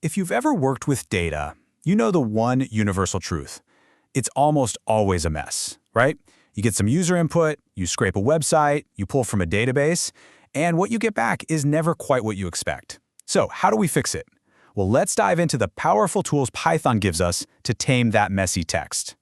If you've ever worked with data, you know the one universal truth. It's almost always a mess, right? You get some user input, you scrape a website, you pull from a database, and what you get back is never quite what you expect. So how do we fix it? Well, let's dive into the powerful tools Python gives us to tame that messy text.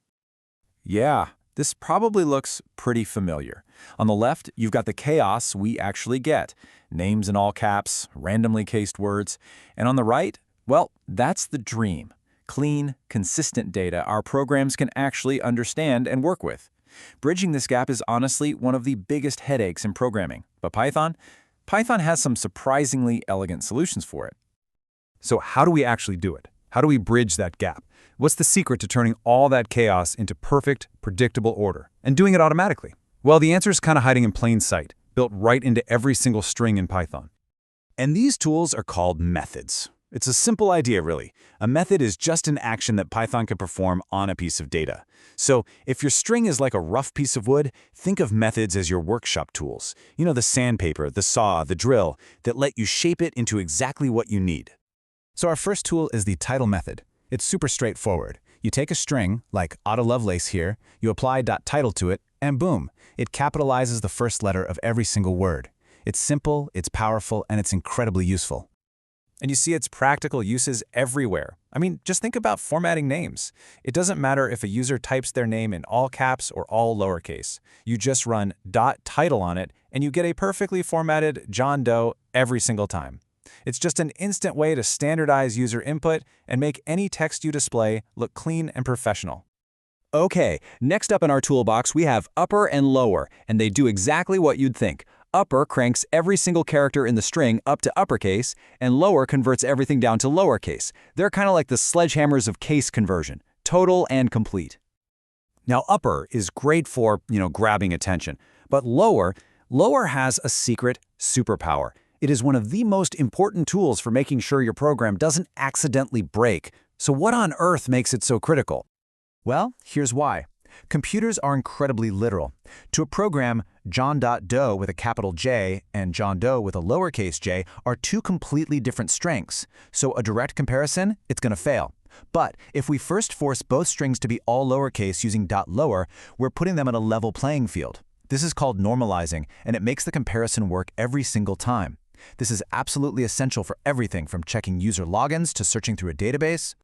Yeah, this probably looks pretty familiar. On the left, you've got the chaos we actually get. Names in all caps, randomly cased words. And on the right, well, that's the dream. Clean, consistent data our programs can actually understand and work with. Bridging this gap is honestly one of the biggest headaches in programming. But Python has some surprisingly elegant solutions for it. So how do we actually do it? How do we bridge that gap? What's the secret to turning all that chaos into perfect, predictable order and doing it automatically? Well, the answer is kind of hiding in plain sight, built right into every single string in Python. And these tools are called methods. It's a simple idea, really. A method is just an action that Python can perform on a piece of data. So if your string is like a rough piece of wood, think of methods as your workshop tools. The sandpaper, the saw, the drill, that let you shape it into exactly what you need. So our first tool is the title method. It's super straightforward. You take a string, like Ada Lovelace here, you apply .title to it, and boom, it capitalizes the first letter of every single word. It's simple, it's powerful, and it's incredibly useful. And you see its practical uses everywhere. Just think about formatting names. It doesn't matter if a user types their name in all caps or all lowercase. You just run .title on it, and you get a perfectly formatted John Doe every single time. It's just an instant way to standardize user input and make any text you display look clean and professional. Okay, next up in our toolbox, we have upper and lower, and they do exactly what you'd think. Upper cranks every single character in the string up to uppercase, and lower converts everything down to lowercase. They're kind of like the sledgehammers of case conversion, total and complete. Now, upper is great for, grabbing attention, but lower has a secret superpower. It is one of the most important tools for making sure your program doesn't accidentally break. So what on earth makes it so critical? Well, here's why. Computers are incredibly literal. To a program, John.Doe with a capital J and John Doe with a lowercase j are two completely different strings. So a direct comparison, it's going to fail. But if we first force both strings to be all lowercase using .lower, we're putting them at a level playing field. This is called normalizing, and it makes the comparison work every single time. This is absolutely essential for everything from checking user logins to searching through a database.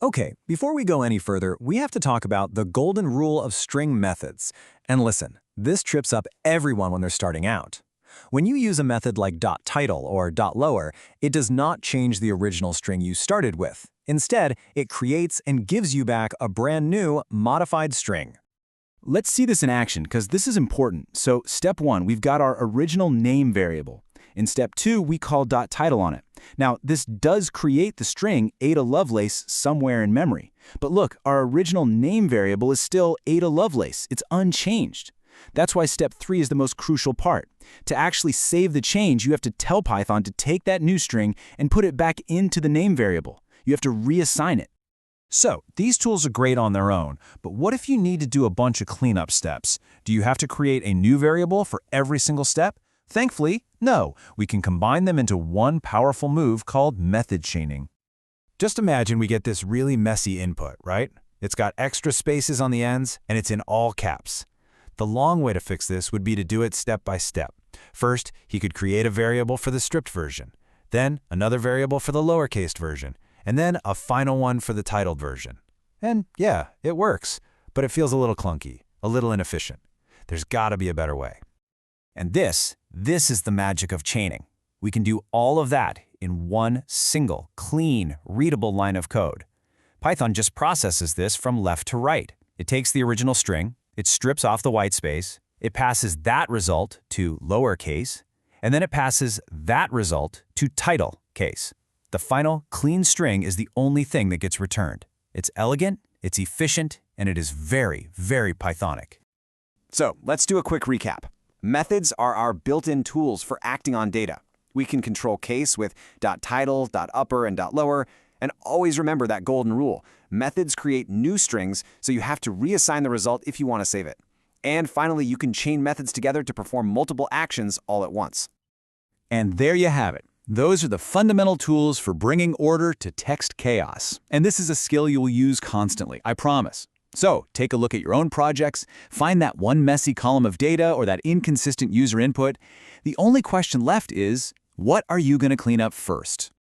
Okay, before we go any further, we have to talk about the golden rule of string methods. And listen, this trips up everyone when they're starting out. When you use a method like .title or .lower, it does not change the original string you started with. Instead, it creates and gives you back a brand new, modified string. Let's see this in action, because this is important. So step 1, we've got our original name variable. In step 2, we call .title on it. Now, this does create the string Ada Lovelace somewhere in memory. But look, our original name variable is still Ada Lovelace. It's unchanged. That's why step 3 is the most crucial part. To actually save the change, you have to tell Python to take that new string and put it back into the name variable. You have to reassign it. So, these tools are great on their own, but what if you need to do a bunch of cleanup steps? Do you have to create a new variable for every single step? Thankfully, no. We can combine them into one powerful move called method chaining. Just imagine we get this really messy input, right? It's got extra spaces on the ends, and it's in all caps. The long way to fix this would be to do it step by step. First, he could create a variable for the stripped version, then another variable for the lowercase version, and then a final one for the titled version. And yeah, it works, but it feels a little clunky, a little inefficient. There's gotta be a better way. And this is the magic of chaining. We can do all of that in one single, clean, readable line of code. Python just processes this from left to right. It takes the original string, it strips off the white space, it passes that result to lowercase, and then it passes that result to title case. The final, clean string is the only thing that gets returned. It's elegant, it's efficient, and it is very, very Pythonic. So let's do a quick recap. Methods are our built-in tools for acting on data. We can control case with .title, .upper, and .lower, and always remember that golden rule. Methods create new strings, so you have to reassign the result if you want to save it. And finally, you can chain methods together to perform multiple actions all at once. And there you have it. Those are the fundamental tools for bringing order to text chaos. And this is a skill you'll use constantly, I promise. So, take a look at your own projects, find that one messy column of data or that inconsistent user input. The only question left is, what are you going to clean up first?